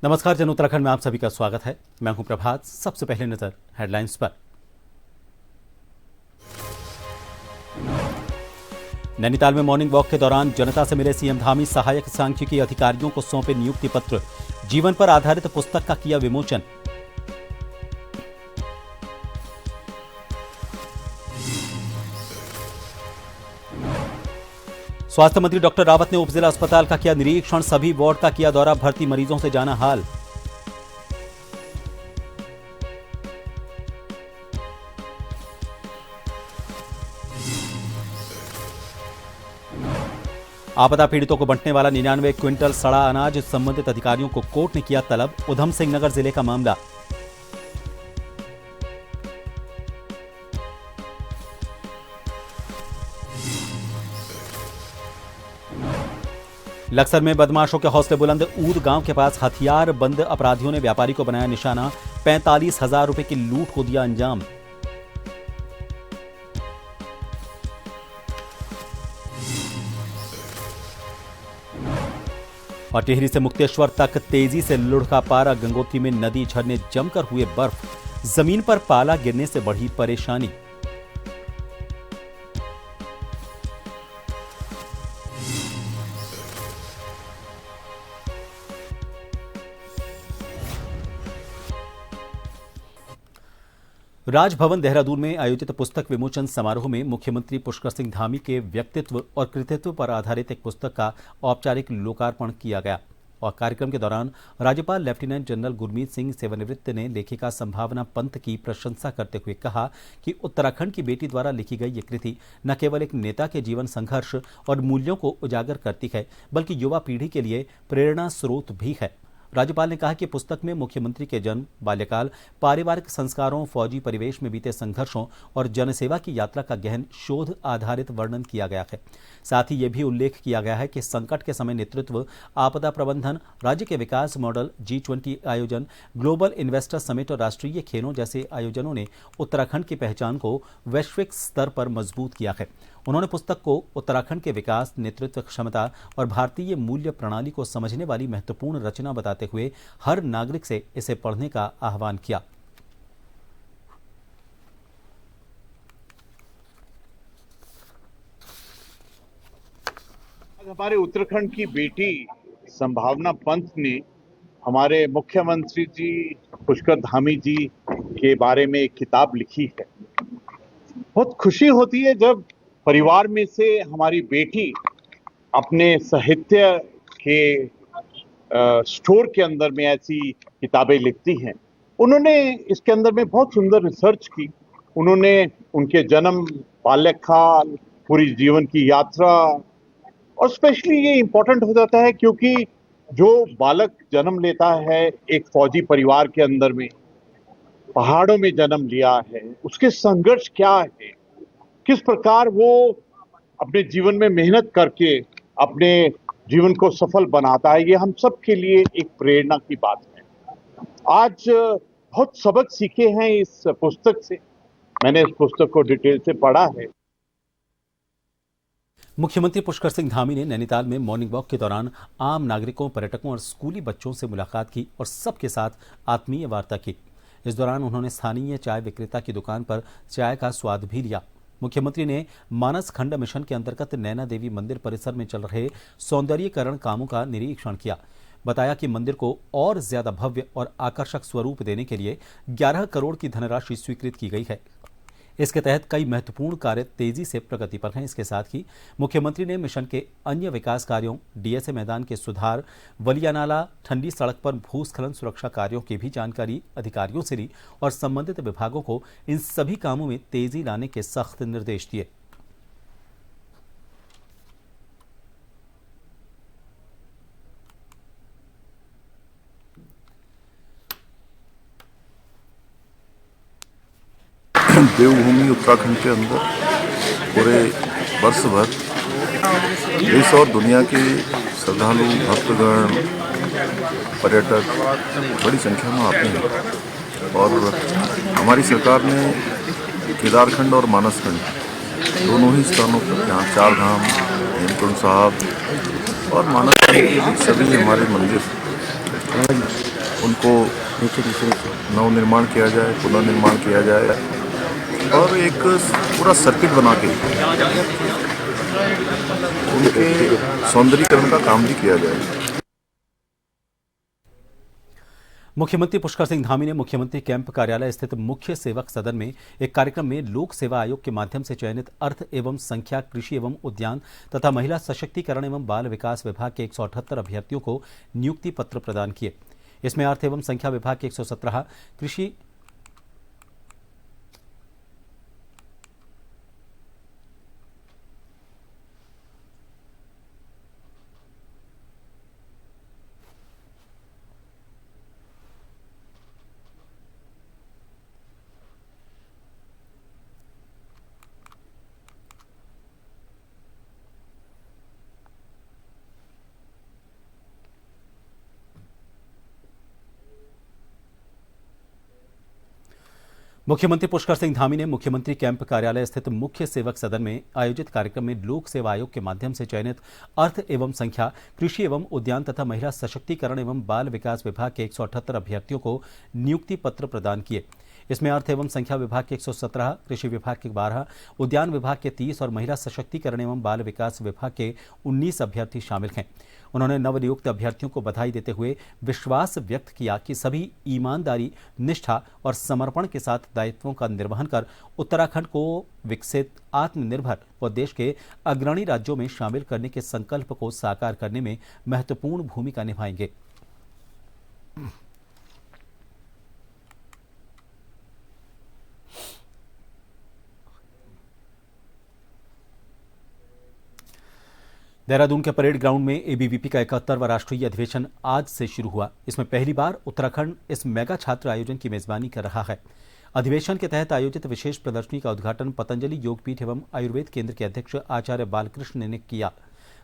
नमस्कार जन उत्तराखंड में आप सभी का स्वागत है। मैं हूं प्रभात। सबसे पहले नजर हेडलाइंस पर। नैनीताल में मॉर्निंग वॉक के दौरान जनता से मिले सीएम धामी। सहायक सांख्यिकी अधिकारियों को सौंपे नियुक्ति पत्र। जीवन पर आधारित पुस्तक का किया विमोचन। स्वास्थ्य मंत्री डॉक्टर रावत ने उपजिला अस्पताल का किया निरीक्षण। सभी वार्ड का किया दौरा। भर्ती मरीजों से जाना हाल। आपदा पीड़ितों को बंटने वाला 99 क्विंटल सड़ा अनाज। संबंधित अधिकारियों को कोर्ट ने किया तलब। उधम सिंह नगर जिले का मामला। लक्सर में बदमाशों के हौसले बुलंद। ऊद गांव के पास हथियार बंद अपराधियों ने व्यापारी को बनाया निशाना। 45,000 रुपए की लूट को दिया अंजाम। और टिहरी से मुक्तेश्वर तक तेजी से लुढ़का पारा। गंगोत्री में नदी झरने जमकर हुए बर्फ। जमीन पर पाला गिरने से बढ़ी परेशानी। राजभवन देहरादून में आयोजित पुस्तक विमोचन समारोह में मुख्यमंत्री पुष्कर सिंह धामी के व्यक्तित्व और कृतित्व पर आधारित एक पुस्तक का औपचारिक लोकार्पण किया गया। और कार्यक्रम के दौरान राज्यपाल लेफ्टिनेंट जनरल गुरमीत सिंह सेवानिवृत्त ने लेखिका संभावना पंत की प्रशंसा करते हुए कहा कि उत्तराखंड की बेटी द्वारा लिखी गई ये कृति न केवल एक नेता के जीवन संघर्ष और मूल्यों को उजागर करती है, बल्कि युवा पीढ़ी के लिए प्रेरणा स्रोत भी है। राज्यपाल ने कहा कि पुस्तक में मुख्यमंत्री के जन्म, बाल्यकाल, पारिवारिक संस्कारों, फौजी परिवेश में बीते संघर्षों और जनसेवा की यात्रा का गहन शोध आधारित वर्णन किया गया है। साथ ही यह भी उल्लेख किया गया है कि संकट के समय नेतृत्व, आपदा प्रबंधन, राज्य के विकास मॉडल, G20 आयोजन, ग्लोबल इन्वेस्टर समिट और राष्ट्रीय खेलों जैसे आयोजनों ने उत्तराखंड की पहचान को वैश्विक स्तर पर मजबूत किया है। उन्होंने पुस्तक को उत्तराखंड के विकास, नेतृत्व क्षमता और भारतीय मूल्य प्रणाली को समझने वाली महत्वपूर्ण रचना बताते हुए हर नागरिक से इसे पढ़ने का आह्वान किया। हमारे उत्तराखंड की बेटी संभावना पंत ने हमारे मुख्यमंत्री जी पुष्कर धामी जी के बारे में एक किताब लिखी है। बहुत खुशी होती है जब परिवार में से हमारी बेटी अपने साहित्य के स्टोर के अंदर में ऐसी किताबें लिखती हैं। उन्होंने इसके अंदर में बहुत सुंदर रिसर्च की। उन्होंने उनके जन्म, बाल्यकाल, पूरी जीवन की यात्रा, और स्पेशली ये इम्पोर्टेंट हो जाता है क्योंकि जो बालक जन्म लेता है एक फौजी परिवार के अंदर में, पहाड़ों में जन्म लिया है, उसके संघर्ष क्या है, किस प्रकार वो अपने जीवन में मेहनत करके अपने जीवन को सफल बनाता है, ये हम सब के लिए एक प्रेरणा की बात है। आज बहुत सबक सीखे हैं इस पुस्तक से। मैंने इस पुस्तक को डिटेल से पढ़ा है। मुख्यमंत्री पुष्कर सिंह धामी ने नैनीताल में मॉर्निंग वॉक के दौरान आम नागरिकों, पर्यटकों और स्कूली बच्चों से मुलाकात की और सबके साथ आत्मीय वार्ता की। इस दौरान उन्होंने स्थानीय चाय विक्रेता की दुकान पर चाय का स्वाद भी लिया। मुख्यमंत्री ने मानस खंड मिशन के अंतर्गत नैना देवी मंदिर परिसर में चल रहे सौंदर्यीकरण कामों का निरीक्षण किया। बताया कि मंदिर को और ज्यादा भव्य और आकर्षक स्वरूप देने के लिए 11 करोड़ की धनराशि स्वीकृत की गई है। इसके तहत कई महत्वपूर्ण कार्य तेजी से प्रगति पर हैं। इसके साथ ही मुख्यमंत्री ने मिशन के अन्य विकास कार्यों, डीएसए मैदान के सुधार, वलियानाला ठंडी सड़क पर भूस्खलन सुरक्षा कार्यों की भी जानकारी अधिकारियों से ली और संबंधित विभागों को इन सभी कामों में तेजी लाने के सख्त निर्देश दिए। देवभूमि उत्तराखंड के अंदर पूरे वर्ष भर देश और दुनिया के श्रद्धालु, भक्तगण, पर्यटक बड़ी संख्या में आते हैं। और हमारी सरकार ने केदारखंड और मानसखंड दोनों ही स्थानों पर, जहाँ चार धाम, हेमकुंड साहब और मानसखंड के सभी हमारे मंदिर उनको नवनिर्माण किया जाए, पुनर्निर्माण किया जाए और एक पूरा सर्किट बना के उनके सौंदर्यीकरण का काम भी किया जाए। मुख्यमंत्री पुष्कर सिंह धामी ने मुख्यमंत्री कैंप कार्यालय स्थित मुख्य सेवक सदन में एक कार्यक्रम में लोक सेवा आयोग के माध्यम से चयनित अर्थ एवं संख्या, कृषि एवं उद्यान तथा महिला सशक्तिकरण एवं बाल विकास विभाग के 178 अभ्यर्थियों को नियुक्ति पत्र प्रदान किए। इसमें अर्थ एवं संख्या विभाग के 117, कृषि मुख्यमंत्री पुष्कर सिंह धामी ने मुख्यमंत्री कैंप कार्यालय स्थित मुख्य सेवक सदन में आयोजित कार्यक्रम में लोक सेवा आयोग के माध्यम से चयनित अर्थ एवं संख्या, कृषि एवं उद्यान तथा महिला सशक्तिकरण एवं बाल विकास विभाग के 178 अभ्यर्थियों को नियुक्ति पत्र प्रदान किए। इसमें अर्थ एवं संख्या विभाग के 117, कृषि विभाग के 12, उद्यान विभाग के 30 और महिला सशक्तिकरण एवं बाल विकास विभाग के 19 अभ्यर्थी शामिल हैं। उन्होंने नवनियुक्त अभ्यर्थियों को बधाई देते हुए विश्वास व्यक्त किया कि सभी ईमानदारी, निष्ठा और समर्पण के साथ दायित्वों का निर्वहन कर उत्तराखंड को विकसित, आत्मनिर्भर व देश के अग्रणी राज्यों में शामिल करने के संकल्प को साकार करने में महत्वपूर्ण भूमिका निभाएंगे। देहरादून के परेड ग्राउंड में एबीवीपी का 71वां राष्ट्रीय अधिवेशन आज से शुरू हुआ। इसमें पहली बार उत्तराखंड इस मेगा छात्र आयोजन की मेजबानी कर रहा है। अधिवेशन के तहत आयोजित विशेष प्रदर्शनी का उद्घाटन पतंजलि योगपीठ एवं आयुर्वेद केंद्र के अध्यक्ष आचार्य बालकृष्ण ने किया।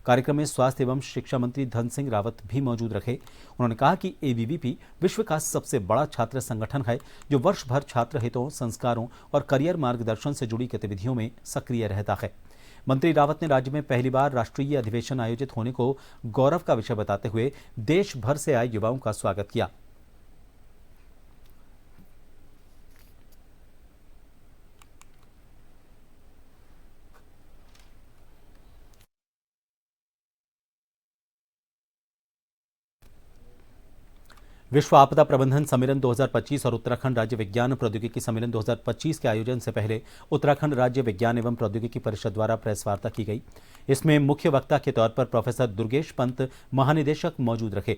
कार्यक्रम में स्वास्थ्य एवं शिक्षा मंत्री धन सिंह रावत भी मौजूद रहे। उन्होंने कहा कि एबीवीपी विश्व का सबसे बड़ा छात्र संगठन है जो वर्ष भर छात्र हितों, संस्कारों और करियर मार्गदर्शन से जुड़ी गतिविधियों में सक्रिय रहता है। मंत्री रावत ने राज्य में पहली बार राष्ट्रीय अधिवेशन आयोजित होने को गौरव का विषय बताते हुए देश भर से आए युवाओं का स्वागत किया। विश्व आपदा प्रबंधन सम्मेलन 2025 और उत्तराखंड राज्य विज्ञान प्रौद्योगिकी सम्मेलन 2025 के आयोजन से पहले उत्तराखंड राज्य विज्ञान एवं प्रौद्योगिकी परिषद द्वारा प्रेस वार्ता की गई। इसमें मुख्य वक्ता के तौर पर प्रोफेसर दुर्गेश पंत महानिदेशक मौजूद रहे।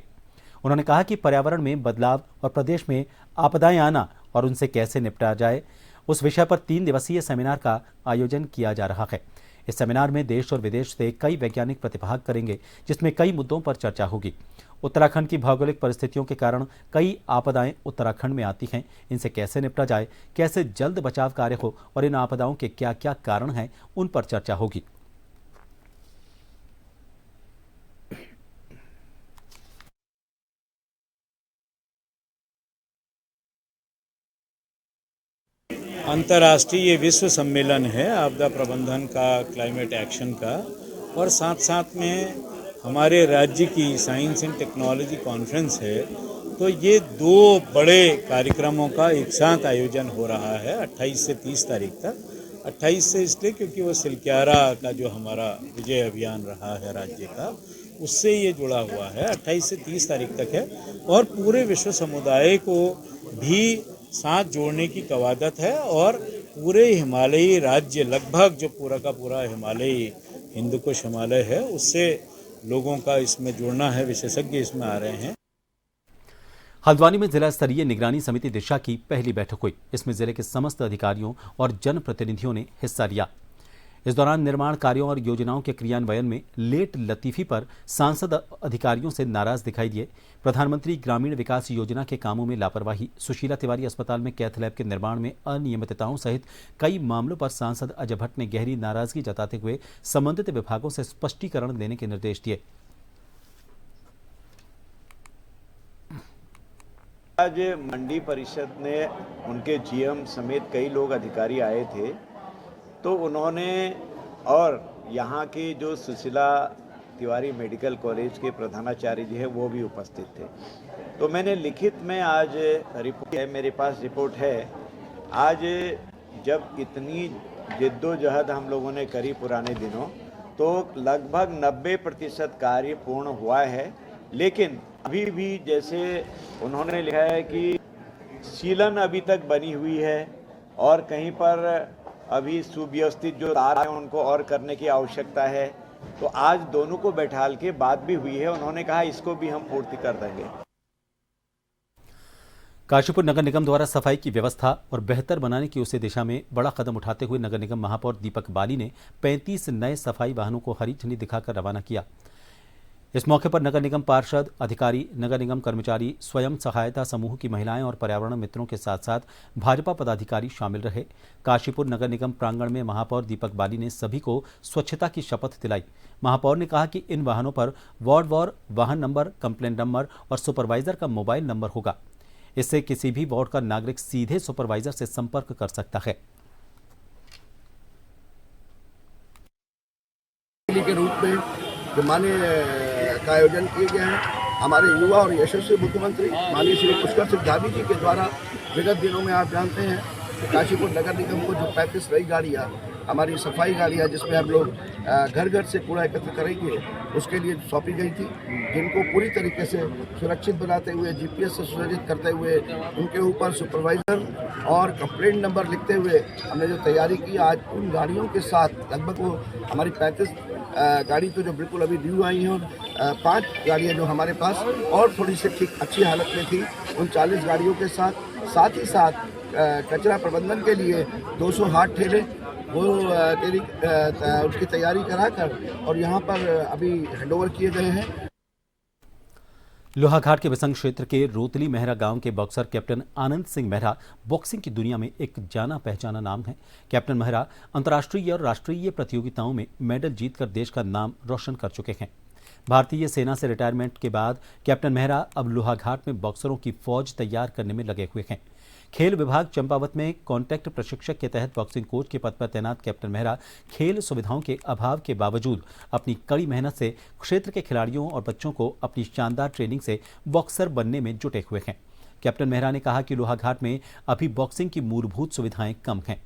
उन्होंने कहा कि पर्यावरण में बदलाव और प्रदेश में आपदाएं आना और उनसे कैसे निपटा जाए, उस विषय पर 3 दिवसीय सेमिनार का आयोजन किया जा रहा है। इस सेमिनार में देश और विदेश से कई वैज्ञानिक प्रतिभाग करेंगे, जिसमें कई मुद्दों पर चर्चा होगी। उत्तराखंड की भौगोलिक परिस्थितियों के कारण कई आपदाएं उत्तराखंड में आती हैं, इनसे कैसे निपटा जाए, कैसे जल्द बचाव कार्य हो और इन आपदाओं के क्या क्या कारण हैं, उन पर चर्चा होगी। अंतर्राष्ट्रीय विश्व सम्मेलन है आपदा प्रबंधन का, क्लाइमेट एक्शन का, और साथ साथ में हमारे राज्य की साइंस एंड टेक्नोलॉजी कॉन्फ्रेंस है। तो ये 2 बड़े कार्यक्रमों का एक साथ आयोजन हो रहा है 28 से 30 तारीख तक। 28 से इसलिए क्योंकि वो सिलक्यारा का जो हमारा विजय अभियान रहा है राज्य का, उससे ये जुड़ा हुआ है। 28 से 30 तारीख तक है और पूरे विश्व समुदाय को भी साथ जोड़ने की कवायद है और पूरे हिमालयी राज्य, लगभग जो पूरा का पूरा हिमालयी हिंदुकुश हिमालय है, उससे लोगों का इसमें जुड़ना है। विशेषज्ञ इसमें आ रहे हैं। हल्द्वानी में जिला स्तरीय निगरानी समिति दिशा की पहली बैठक हुई। इसमें जिले के समस्त अधिकारियों और जनप्रतिनिधियों ने हिस्सा लिया। इस दौरान निर्माण कार्यों और योजनाओं के क्रियान्वयन में लेट लतीफी पर सांसद अधिकारियों से नाराज दिखाई दिए। प्रधानमंत्री ग्रामीण विकास योजना के कामों में लापरवाही, सुशीला तिवारी अस्पताल में कैथ लैब के निर्माण में अनियमितताओं सहित कई मामलों पर सांसद अजय भट्ट ने गहरी नाराजगी जताते हुए संबंधित विभागों से स्पष्टीकरण देने के निर्देश दिए। आज मंडी परिषद ने उनके जीएम समेत कई लोग अधिकारी आए थे, तो उन्होंने और यहाँ की जो सुशीला तिवारी मेडिकल कॉलेज के प्रधानाचार्य जी हैं वो भी उपस्थित थे। तो मैंने लिखित में आज रिपोर्ट है, मेरे पास रिपोर्ट है। आज जब इतनी जिद्दोजहद हम लोगों ने करी पुराने दिनों, तो लगभग 90% कार्य पूर्ण हुआ है। लेकिन अभी भी जैसे उन्होंने लिखा है कि सीलन अभी तक बनी हुई है और कहीं पर अभी सुव्यवस्थित जो तार हैं उनको और करने की आवश्यकता है। तो आज दोनों को बैठाल के बात भी हुई है, उन्होंने कहा इसको भी हम पूर्ति कर देंगे। काशीपुर नगर निगम द्वारा सफाई की व्यवस्था और बेहतर बनाने की उसी दिशा में बड़ा कदम उठाते हुए नगर निगम महापौर दीपक बाली ने 35 नए सफाई वाहनों को हरी झंडी दिखाकर रवाना किया। इस मौके पर नगर निगम पार्षद, अधिकारी, नगर निगम कर्मचारी, स्वयं सहायता समूह की महिलाएं और पर्यावरण मित्रों के साथ साथ भाजपा पदाधिकारी शामिल रहे। काशीपुर नगर निगम प्रांगण में महापौर दीपक बाली ने सभी को स्वच्छता की शपथ दिलाई। महापौर ने कहा कि इन वाहनों पर वार्ड वार वाहन नंबर, कंप्लेंट नंबर और सुपरवाइजर का मोबाइल नंबर होगा। इससे किसी भी वार्ड का नागरिक सीधे सुपरवाइजर से संपर्क कर सकता है। के रूप में जो माननीय का आयोजन किए गए हैं, हमारे युवा और यशस्वी मुख्यमंत्री माननीय श्री पुष्कर सिंह धामी जी के द्वारा विगत दिनों में आप जानते हैं कि काशीपुर नगर निगम को जो 35 नई गाड़ियाँ, हमारी सफाई गाड़ियाँ जिसमें हम लोग घर घर से कूड़ा एकत्र करेंगे, उसके लिए सौंपी गई थी, जिनको पूरी तरीके से सुरक्षित बनाते हुए, GPS से सुसज्जित करते हुए, उनके ऊपर सुपरवाइजर और कंप्लेंट नंबर लिखते हुए हमने जो तैयारी की। आज उन गाड़ियों के साथ लगभग वो हमारी 35 गाड़ी तो जो बिल्कुल अभी न्यू आई हैं और 5 गाड़ियाँ जो हमारे पास और थोड़ी सी ठीक अच्छी हालत में थी, उन 40 गाड़ियों के साथ ही साथ कचरा प्रबंधन के लिए 200 हाथ ठेले वो उसकी तैयारी कराकर और यहाँ पर अभी हैंडओवर किए गए हैं। लोहाघाट के बसंग क्षेत्र के रोतली मेहरा गांव के boxer captain Anand Singh Mehra boxing की दुनिया में एक जाना पहचाना नाम है। कैप्टन मेहरा अंतर्राष्ट्रीय और राष्ट्रीय प्रतियोगिताओं में मेडल जीतकर देश का नाम रोशन कर चुके हैं। भारतीय सेना से रिटायरमेंट के बाद कैप्टन मेहरा अब लोहाघाट में बॉक्सरों की फौज तैयार करने में लगे हुए हैं। खेल विभाग चंपावत में कॉन्ट्रैक्ट प्रशिक्षक के तहत बॉक्सिंग कोच के पद पर तैनात कैप्टन मेहरा खेल सुविधाओं के अभाव के बावजूद अपनी कड़ी मेहनत से क्षेत्र के खिलाड़ियों और बच्चों को अपनी शानदार ट्रेनिंग से बॉक्सर बनने में जुटे हुए हैं। कैप्टन मेहरा ने कहा कि लोहाघाट में अभी बॉक्सिंग की मूलभूत सुविधाएं कम हैं।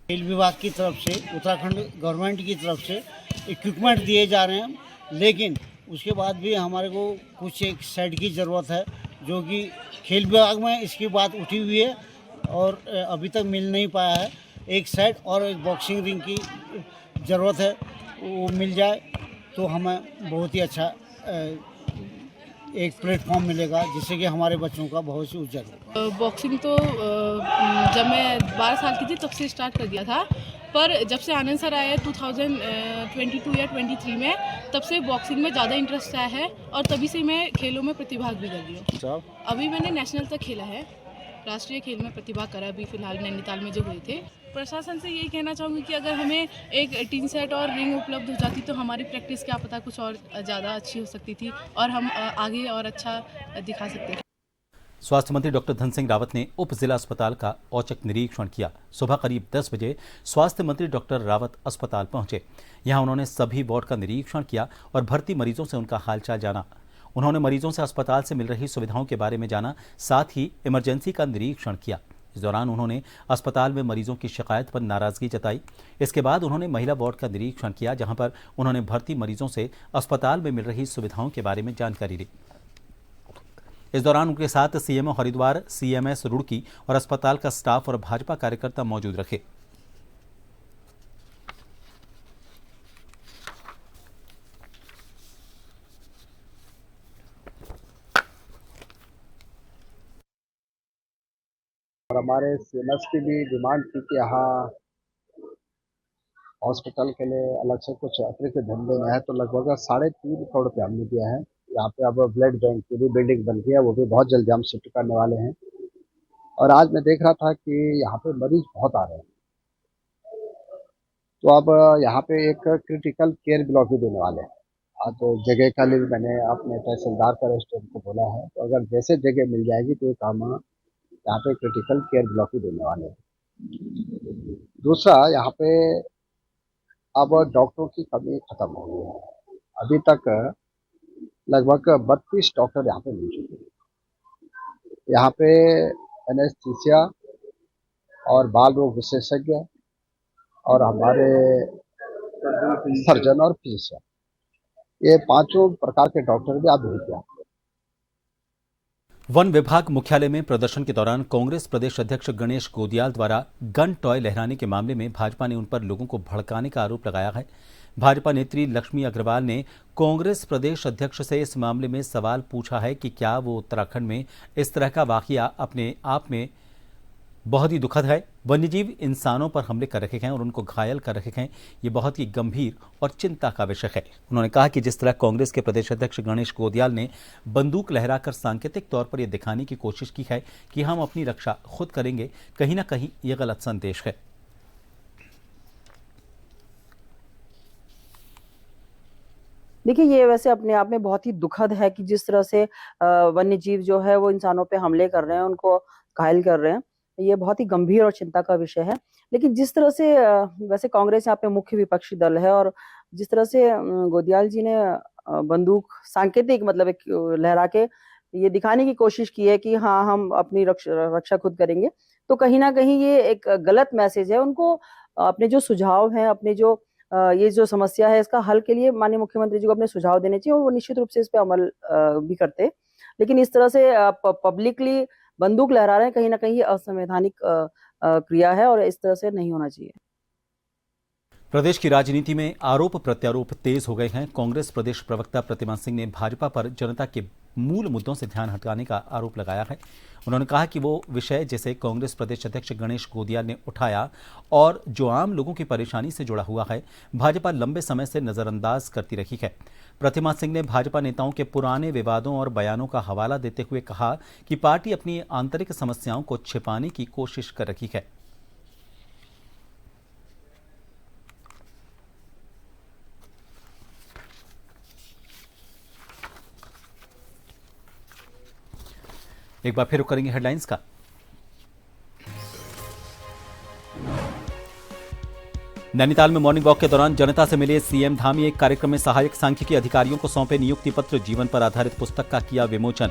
खेल विभाग की तरफ से, उत्तराखंड गवर्नमेंट की तरफ से इक्विपमेंट दिए जा रहे हैं, लेकिन उसके बाद भी हमारे को कुछ एक सेट की ज़रूरत है, जो कि खेल विभाग में इसकी बात उठी हुई है और अभी तक मिल नहीं पाया है। एक सेट और एक बॉक्सिंग रिंग की ज़रूरत है, वो मिल जाए तो हमें बहुत ही अच्छा एक प्लेटफॉर्म मिलेगा, जिससे कि हमारे बच्चों का भविष्य उज्जवल होगा। बॉक्सिंग तो जब मैं 12 साल की थी तब से स्टार्ट कर दिया था, पर जब से आनंद सर आए 2022 या 23 में, तब से बॉक्सिंग में ज़्यादा इंटरेस्ट आया है और तभी से मैं खेलों में प्रतिभाग भी कर रही हूँ। अभी मैंने नेशनल तक खेला है, राष्ट्रीय खेल में प्रतिभाग करा अभी फिलहाल नैनीताल में जो हुए थे। प्रशासन से यही कहना चाहूँगी कि अगर हमें एक टीन सेट और रिंग उपलब्ध हो जाती तो हमारी प्रैक्टिस क्या पता कुछ और ज़्यादा अच्छी हो सकती थी और हम आगे और अच्छा दिखा सकते थे। स्वास्थ्य मंत्री डॉक्टर धन सिंह रावत ने उप जिला अस्पताल का औचक निरीक्षण किया। सुबह करीब 10 बजे स्वास्थ्य मंत्री डॉक्टर रावत अस्पताल पहुंचे। यहां उन्होंने सभी वार्ड का निरीक्षण किया और भर्ती मरीजों से उनका हालचाल जाना। उन्होंने मरीजों से अस्पताल से मिल रही सुविधाओं के बारे में जाना, साथ ही इमरजेंसी का निरीक्षण किया। इस दौरान उन्होंने अस्पताल में मरीजों की शिकायत पर नाराजगी जताई। इसके बाद उन्होंने महिला वार्ड का निरीक्षण किया, जहां पर उन्होंने भर्ती मरीजों से अस्पताल में मिल रही सुविधाओं के बारे में जानकारी ली। इस दौरान उनके साथ सीएमओ हरिद्वार, सीएमएस रुड़की और अस्पताल का स्टाफ और भाजपा कार्यकर्ता मौजूद रहे। और हमारे सीएमएस की भी डिमांड थी कि यहाँ हॉस्पिटल के लिए अलग से कुछ अतिरिक्त धन देना है, तो लगभग 3.5 करोड़ रुपये हमने दिया है। यहाँ पे अब ब्लड बैंक की भी बिल्डिंग बन गई है, वो भी बहुत जल्दी हम शिफ्ट करने वाले हैं। और आज मैं देख रहा था कि यहाँ पे मरीज बहुत आ रहे हैं, तो अब यहाँ पे एक क्रिटिकल केयर ब्लॉक भी देने वाले हैं। आज जगह का लिए मैंने अपने तहसीलदार का रेस्टोरेंट को बोला है, तो अगर जैसे जगह मिल जाएगी तो काम यहाँ पे क्रिटिकल केयर ब्लॉक भी देने वाले हैं। दूसरा, यहाँ पे अब डॉक्टरों की कमी खत्म हो गई है। अभी तक लगभग 32 डॉक्टर यहाँ पे मिल चुके हैं। यहाँ पे एनेस्थीसिया और बाल रोग विशेषज्ञ और हमारे सर्जन और फिजिशियन, ये पांचों प्रकार के डॉक्टर भी आप भेज दिया। वन विभाग मुख्यालय में प्रदर्शन के दौरान कांग्रेस प्रदेश अध्यक्ष गणेश गोदियाल द्वारा गन टॉय लहराने के मामले में भाजपा ने उन पर लोगों को भड़काने का आरोप लगाया है। भाजपा नेत्री लक्ष्मी अग्रवाल ने कांग्रेस प्रदेश अध्यक्ष से इस मामले में सवाल पूछा है कि क्या वो उत्तराखंड में इस तरह का वाकया अपने आप में बहुत ही दुखद है। वन्यजीव इंसानों पर हमले कर रहे हैं और उनको घायल कर रहे हैं। ये बहुत ही गंभीर और चिंता का विषय है। उन्होंने कहा कि जिस तरह कांग्रेस के प्रदेश अध्यक्ष गणेश गोदियाल ने बंदूक लहराकर सांकेतिक तौर पर यह दिखाने की कोशिश की है कि हम अपनी रक्षा खुद करेंगे, कहीं ना कहीं यह गलत संदेश है। देखिए, ये वैसे अपने आप में बहुत ही दुखद है कि जिस तरह से वन्य जीव जो है वो इंसानों पे हमले कर रहे हैं, उनको घायल कर रहे हैं। ये बहुत ही गंभीर और चिंता का विषय है। लेकिन जिस तरह से वैसे कांग्रेस यहाँ पे मुख्य विपक्षी दल है और जिस तरह से गोदियाल जी ने बंदूक सांकेतिक मतलब एक लहरा के ये दिखाने की कोशिश की है कि हाँ, हम अपनी रक्षा खुद करेंगे, तो कहीं ना कहीं ये एक गलत मैसेज है। उनको अपने जो सुझाव हैं, अपने जो ये जो समस्या है, इसका हल के लिए माननीय मुख्यमंत्री जी को अपने सुझाव देने चाहिए और वो निश्चित रूप से इस पे अमल भी करते। लेकिन इस तरह से पब्लिकली बंदूक लहरा रहे हैं, कहीं ना कहीं ये असंवैधानिक क्रिया है और इस तरह से नहीं होना चाहिए। प्रदेश की राजनीति में आरोप प्रत्यारोप तेज हो गए हैं। कांग्रेस प्रदेश प्रवक्ता प्रतिमा सिंह ने भाजपा पर जनता के मूल मुद्दों से ध्यान हटाने का आरोप लगाया है। उन्होंने कहा कि वो विषय जिसे कांग्रेस प्रदेश अध्यक्ष गणेश गोदियाल ने उठाया और जो आम लोगों की परेशानी से जुड़ा हुआ है, भाजपा लंबे समय से नजरअंदाज करती रही है। प्रतिमा सिंह ने भाजपा नेताओं के पुराने विवादों और बयानों का हवाला देते हुए कहा कि पार्टी अपनी आंतरिक समस्याओं को छिपाने की कोशिश कर रही है। एक बार फिर करेंगे हेडलाइंस का। नैनीताल में मॉर्निंग वॉक के दौरान जनता से मिले सीएम धामी। एक कार्यक्रम में सहायक सांख्यिकी अधिकारियों को सौंपे नियुक्ति पत्र। जीवन पर आधारित पुस्तक का किया विमोचन।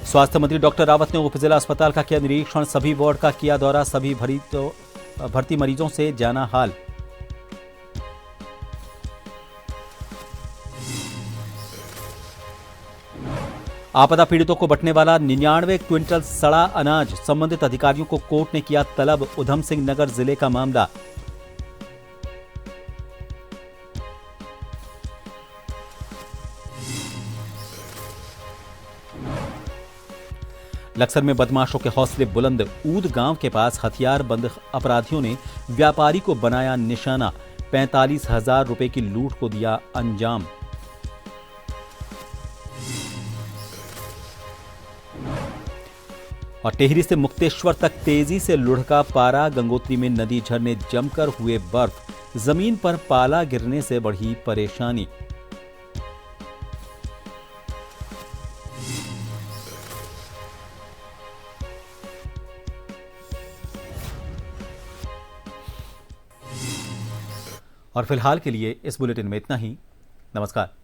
स्वास्थ्य मंत्री डॉक्टर रावत ने उपजिला अस्पताल का किया निरीक्षण। सभी वार्ड का किया दौरा। सभी भर्ती मरीजों से जाना हाल। आपदा पीड़ितों को बंटने वाला 99 क्विंटल सड़ा अनाज। संबंधित अधिकारियों को कोर्ट ने किया तलब। उधम सिंह नगर जिले का मामला। लक्सर में बदमाशों के हौसले बुलंद। ऊद गांव के पास हथियारबंद अपराधियों ने व्यापारी को बनाया निशाना। 45,000 रुपए की लूट को दिया अंजाम। और टेहरी से मुक्तेश्वर तक तेजी से लुढ़का पारा। गंगोत्री में नदी झरने जमकर हुए बर्फ। जमीन पर पाला गिरने से बढ़ी परेशानी। और फिलहाल के लिए इस बुलेटिन में इतना ही। नमस्कार।